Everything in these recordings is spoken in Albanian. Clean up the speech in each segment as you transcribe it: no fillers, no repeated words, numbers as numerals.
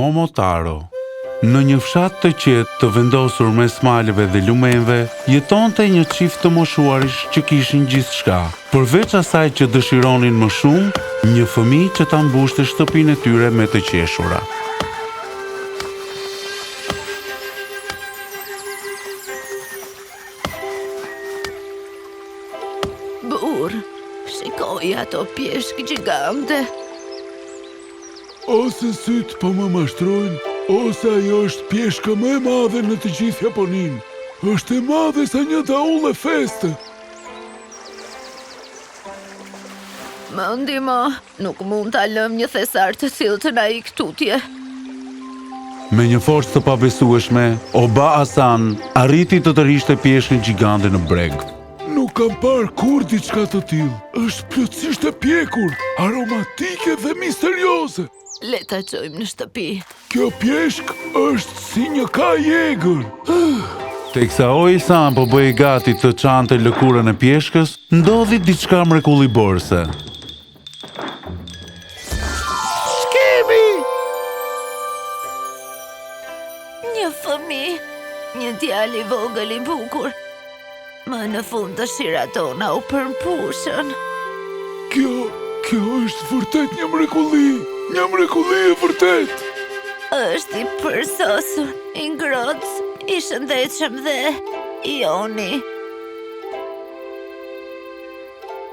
Momotaro. Në një fshat të qetë të vendosur mes maleve dhe lumenve, jetonte një çift të moshuarish që kishin gjithçka. Përveç asaj që dëshironin më shumë, një fëmijë që ta mbushte shtëpinë e tyre me të qeshura. Burr, shikoj ato pjeshk gjigante. Ose sytë po më mashtrojnë, ose ajo është pjeshka më e madhe në të gjithë Japoninë. Është e madhe sa një daull e feste. Më ndihmo, nuk mund ta lëm një thesar të tillë të na ikë tutje. Me një forcë të pabesueshme, Oba Hasan arriti të tërhiqte pjeshkën gjigante në breg. Nuk kam parë kur diçka të tillë. Është plotësisht e pjekur, aromatike dhe misterioze. Le ta çojmë në shtëpi. Kjo pjeshk është si një kaj i egër. Teksa Oisan po bëhej gati të çante lëkurën e pjeshkës, ndodhi diçka mrekulliborëse. Shkemi! Një fëmijë, një djalë i vogël i bukur. Më në fund dëshirat tona u përmpushën. Kjo është vërtet një mrekulli. Një mrekulli e vërtet. Është i përsosur, i ngrohtë, i shëndetshëm dhe i oni.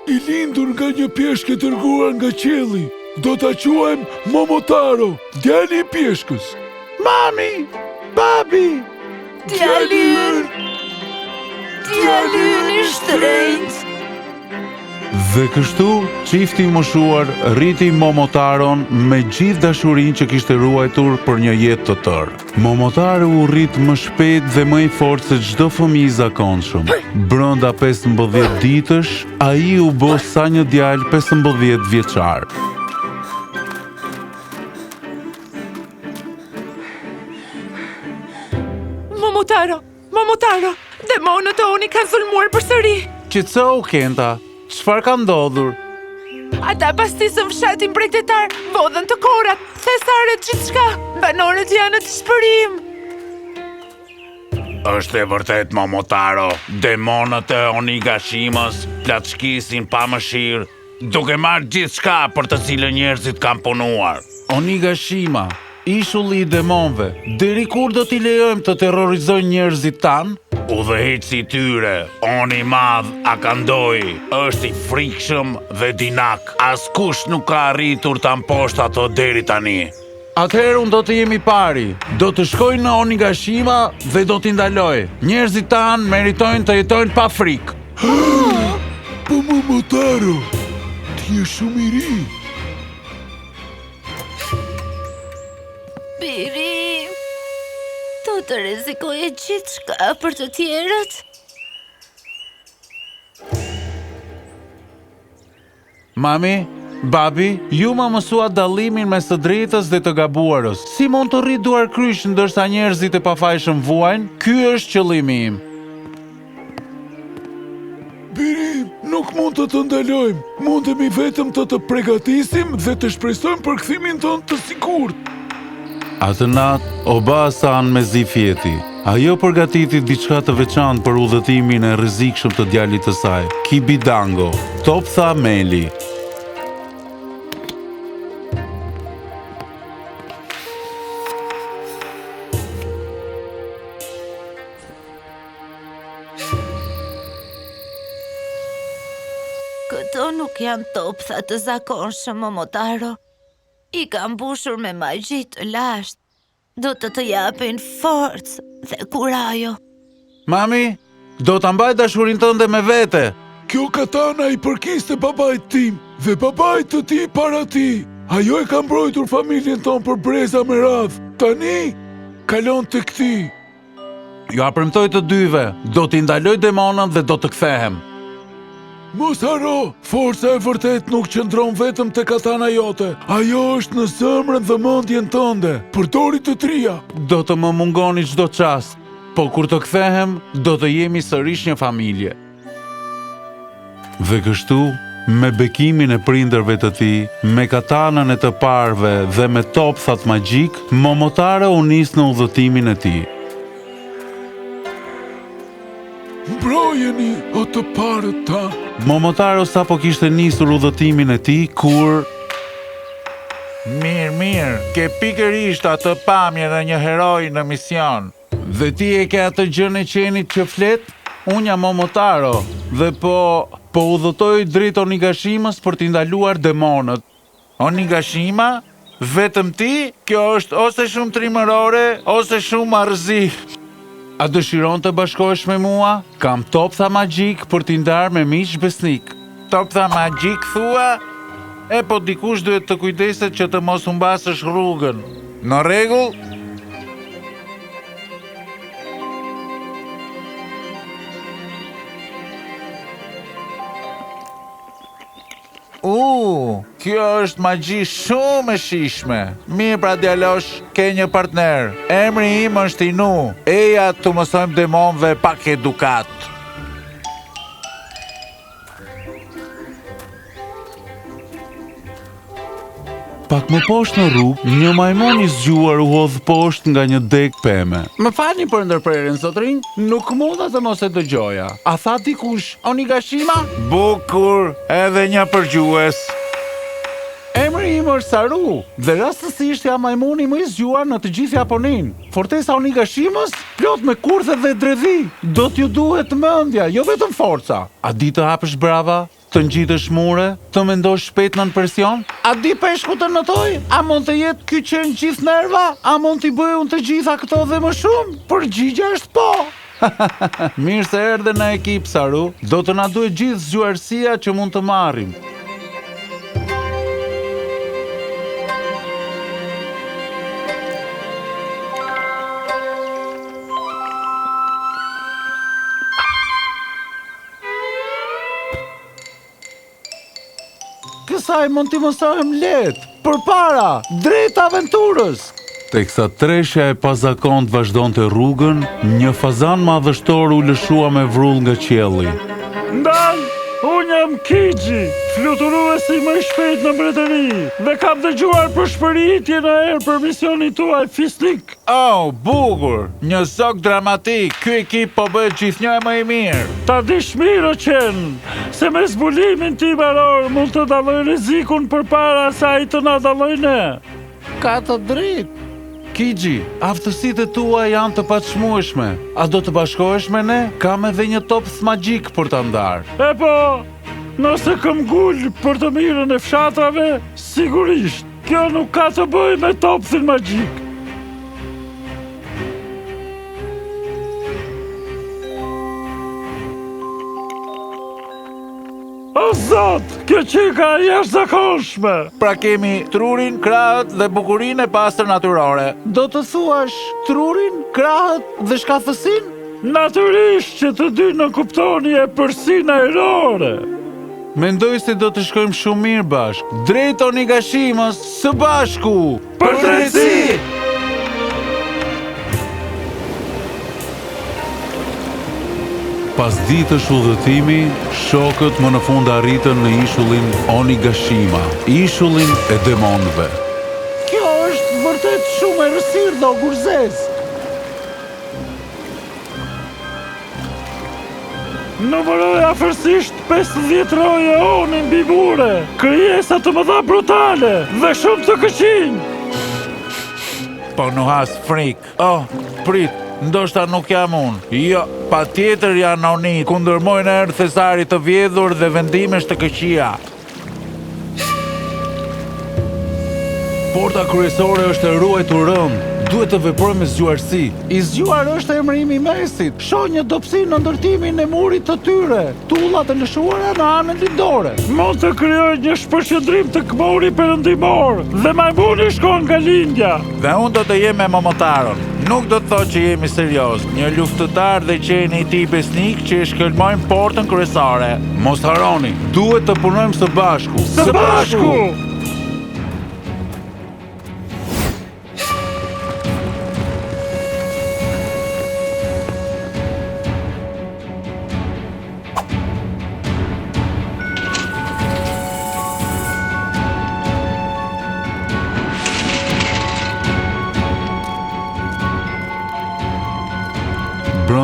I lindur nga një pjeshkë e dërguar nga qielli. Do ta quajmë Momotaro, djali i pjeshkës. Mami! Babi! Djali i shtrenjtë. Dhe kështu, çifti i moshuar rriti Momotaron me gjithë dashurinë që kishte ruajtur për një jetë të tërë. Momotaro u rrit më shpejt dhe më i fortë se çdo fëmijë i zakonshëm. Brenda 15 ditësh, ai u bë sa një djalë 15 vjeçar. Momotaro, demonët e oni kanë sulmuar përsëri. Qetësou, Kenta, çfarë ka ndodhur? Ata pastisën fshatin bregdetar, vodhën të korat, thesaret gjithçka. Banorët janë në dëshpërim. Është e vërtet, Momotaro, demonët e Onigashimës plaçkisin pa mëshirë, duke marrë gjithçka për të cilën njerëzit kanë punuar. Onigashima, ishulli i demonëve, deri kur do t'i lejojmë të terrorizojnë njerëzit tanë? Udhëheqësi i tyre, Oni i Madh Akandoi, është i frikshëm dhe dinak. Askush nuk ka arritur ta mposhtë ato deri tani. Atëherë unë do të jemi pari. Do të shkoj në Onigashima dhe do t'i ndaloj. Njerëzit tanë meritojnë të jetojnë pa frikë. Po Momotaro, ti je shumë i ri. Biri, do të rrezikoje gjithçka për të tjerët? Mami, babi, ju ma mësua dallimin mes të drejtës dhe të gabuarës. Si mund të rri duar kryq ndërsa njerëzit e pafajshëm vuajnë? Ky është qëllimi im. Biri, nuk mund të ndalojmë. Mundemi vetëm të përgatisim dhe të shpresojmë për kthimin tonë të sigurt. Atë natë, Oba Hasan me zi fjeti. Ajo përgatiti diçka të veçantë për udhëtimin e rrezikshëm të djalit të saj, Kibidango, Toptha Meli. Këto nuk janë toptha të zakonshëm, Momotaro. I ka mbushur me magji të lashtë. Do të japin forcë dhe kurajo. Mami, do ta mbaj dashurinë tënde me vete. Kjo katana i përkiste babait tim dhe babait të ti para ti. Ajo e ka mbrojtur familjen tonë për breza me radhë. Tani, kalon të këti. Ju apremtoj të dyve, do t'i ndaloj demonën dhe do të kthehem. Mos haro, forca e vërtet nuk qëndron vetëm te katana jote. Ajo është në zemrën dhe mendjen tënde. Përdori të trija. Do të më mungoni çdo çast, po kur të kthehem, do të jemi sërish një familje. Dhe kështu, me bekimin e prindërve të tij, me katanën e të parëve dhe me topthat magjik, Momotaro u nis në udhëtimin e tij. Mbrojeni o të parët ta. Momotaro sapo kishte nisur udhëtimin e tij kur Mirë, ke pikërisht atë pamje në një heroj në mision. dhe ti e ke atë gjën e qenit që flet? Unë jam Momotaro dhe po udhëtoj drejt Onigashimës për t'i ndaluar demonët. Onigashima? Vetëm ti? Kjo është ose shumë trimërore, ose shumë marrëzi. A dëshiron të bashkohesh me mua? Kam toptha magjik për t'i ndarë me miq besnik. Toptha magjik thua? E po dikush duhet të kujdeset që të mos humbasësh rrugën. Në rregull? Kjo është magji shumë e shishme. Mirë pra djalosh, ke një partner. Emri im është Inu. Eja të mësojmë demonëve pak edukat. Pak më poshtë në rrugë, një majmun i zgjuar u hodh poshtë nga një deg peme. Më falni për ndërprerjen, zotrinj, nuk munda të mos e dëgjoja. A tha dikush Onigashima? Bukur, edhe një përgjues. Emri im është Saru, dhe rastësisht jam majmuni më i zgjuar në të gjithë Japoninë. Fortesa Onigashimës, plot me kurthe dhe dredhi. Do t'ju duhet mendja, jo vetëm forca. A di të hapësh brava? Të ngjitesh mure? Të mendosh shpejt nën presion? A di peshku të notoj? A mund të jetë ky qenë gjithë nerva? A mund t'i bëj unë të gjitha këto dhe më shumë? Përgjigja është po. Mirë se erdhe në ekip, Saru. Do të na duhet gjithë zgjuarësia që mund të marrim. Kësaj mund t'i mësojmë letë, përpara, drejt aventurës. Teksa treshja e pazakont vazhdonte rrugën, një fazan madhështor u lëshua me vrull nga qielli. Ndal, unë jam Kiji, fluturuesi më i shpejt në mbretëri, dhe kam dëgjuar për shpëritje në erë për misionin tuaj fisnik. Oh, bukur, një zog dramatik, ky ekip po bëhet gjithnjë më i mirë. Ta dish mirë o qenë, se me zbulimin tim aror mund të dalloj rrezikun përpara se ai të na dalloj ne. Ka të drejtë. Kiji, aftësitë e tua janë të pachmueshme. A do të bashkohesh me ne? Kam edhe një topth magjik për ta ndarë. E po, nëse këm gull për të mirën e fshatrave, sigurisht, kjo nuk ka të bëj me topthin magjik. O zot, kjo qika është zakonshme. Pra kemi trurin, krahët dhe bukurinë e pastër natyrore. Do të thuash trurin, krahët dhe shkathësin? Natyrisht që të dy në kuptoni e përsin ajrore. Mendoj se do të shkojmë shumë mirë bashkë. Drejt Onigashimës, së bashku! Për drejtësi! Pas ditësh udhëtimi, shokët më në fund arritën në ishullin Onigashima, ishullin e demonëve. Kjo është vërtet shumë e rësirë do gurzes. Numëroj afërsisht 50 roje onin bimure, krijesa të mëdha brutale dhe shumë të këqinj. Po në has frik. Oh, prit, ndoshta nuk jam unë. Jo, pa tjetër janë oni, ku ndërmojnë erë thesarit të vjedhur dhe vendimesh të këqia. Porta kryesore është e ruajtur rënd. Duhet të veprojmë me zgjuarësi. I zgjuar është emrimi i mesit. Shoh një dobësi në ndërtimin e murit të tyre. Tullat e lëshuara në anën lindore. Mund të krijoj një shpërqendrim të kmori perëndimor dhe majmuni shkon nga lindja. Dhe unë do të jem me Momotaron. Nuk do të thotë që jemi serioz. Një luftëtar dhe qeni i tij besnik që e shkëlmojmë portën kryesore. Mos harroni, duhet të punojmë së bashku. Së bashku!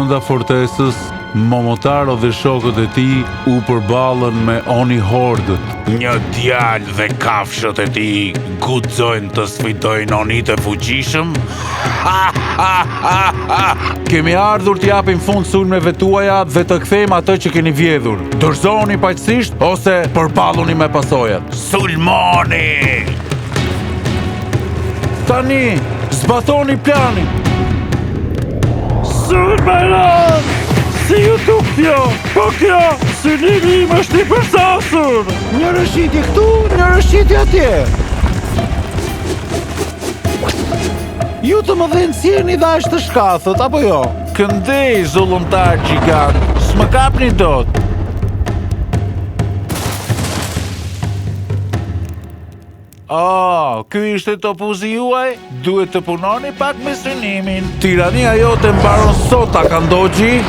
Brenda fortesës, Momotaro dhe shokët e tij u përballën me Oni Hordët. Një djalë dhe kafshët e tij guxojnë të sfidojnë Onit e fuqishëm. Kemi ardhur t'japim fund sulmeve tuaja dhe të kthejmë atë që keni vjedhur. Dorëzohuni paqësisht ose përballuni me pasojat. Sulmoni! Tani, zbatoni planin. Sulmeron! Si ju tuk kjo? Po kjo, synimi im është i përsosur! Një rëshitje këtu, një rëshitje atje. Ju të më dhenë sjeni dhe ashtë të shkathët, apo jo? Këndej, zullumtar gjigant, s'më kapni dot. Ky ishte topuzi juaj? Duhet të punoni pak me synimin. Tirania jote mbaron sot, Akandoji.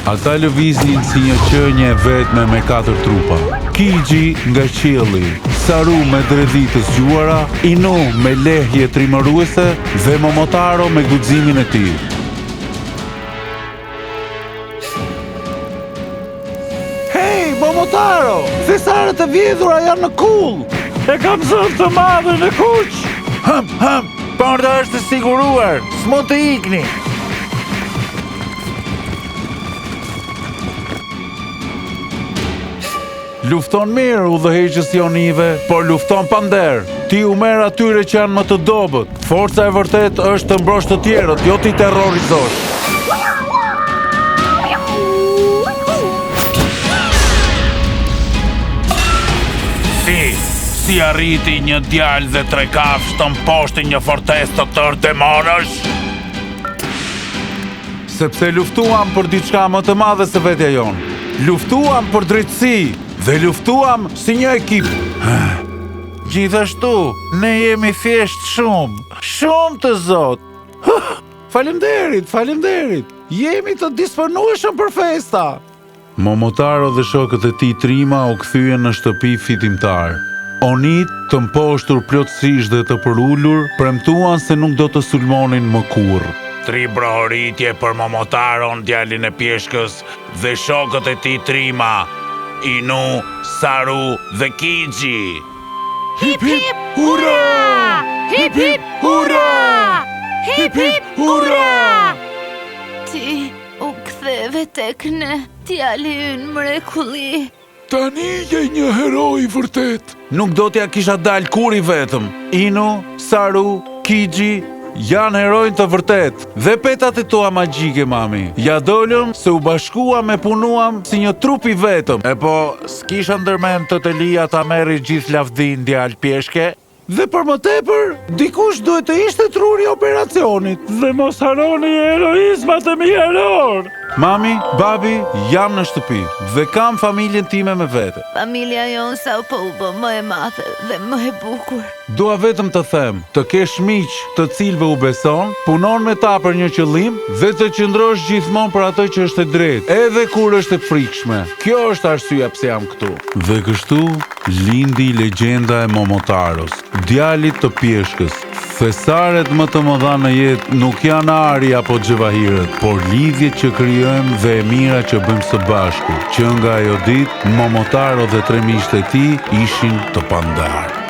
Ata lëviznin si një qenie vetme me 4 trupa. Kiji nga qielli, Saru me dredhi të zgjuara, Inu me lehje trimëruese dhe Momotaro me guximin e tij. Hey, Momotaro! Thesarët e vjedhura janë në kull! E kam zënë të madhe në kuq! Porta është e siguruar, s'mo të ikni. Lufton mirë udhëheqës Jonive, por lufton pa nder. Ti u merr atyre që janë më të dobët. Forca e vërtet është të mbrosh të tjerët, jo ti terrorizosh. Si arriti një djalë dhe 3 kafshë të mposhtin një fortesë të tërë demonësh? Sepse luftuam për diçka më të madhe se vetja jonë. Luftuam për drejtësi dhe luftuam si një ekip. Gjithashtu, ne jemi thjesht shumë të zot. Faleminderit. Jemi të disponueshëm për festa. Momotaro dhe shokët e tij Trima u kthyen në shtëpi fitimtar. Onit, të mposhtur plotësisht dhe të përullur, premtuan se nuk do të sulmonin më kurrë. 3 brohoritje për Momotaron, djalin e pjeshkës, dhe shokët e tij Trima, Inu, Saru dhe Kiji. Hip hip hurra! Hip hip hurra! Hip hip hurra! Ti u ktheve tek ne, djali ynë mrekulli. Tani je një hero i vërtet. Nuk do t'ja kisha dal kur i vetëm. Inu, Saru, Kiji janë herojnë të vërtet. Dhe petat e tua magjike, mami. Ja dolëm se u bashkuam e punuam si një trup i vetëm. E po, s'kisha ndërmend të të lija ta merri gjithë lavdin djalë pjeshke? Dhe për më tepër, dikush duhet të ishte truri operacionit. Dhe mos haroni heroizmat e mi heror! Mami, babi, jam në shtëpi dhe kam familjen time me vete. Familja jonë sa po u bë më e madhe dhe më e bukur. Dua vetëm të them, të kesh miq të cilëve u beson, punon me ta për një qëllim dhe të qëndrosh gjithmonë për atë që është e drejtë, edhe kur është e frikshme. Kjo është arsyeja pse jam këtu. Dhe kështu lindi legjenda e Momotaros, djalit të pjeshkës. Thesaret më të mëdha në jetë nuk janë ari apo xhevahirët, por lidhjet që krijojmë dhe e mira që bëjmë së bashku, që nga ajo ditë Momotaro dhe 3 miqtë e tij ishin të pandarë.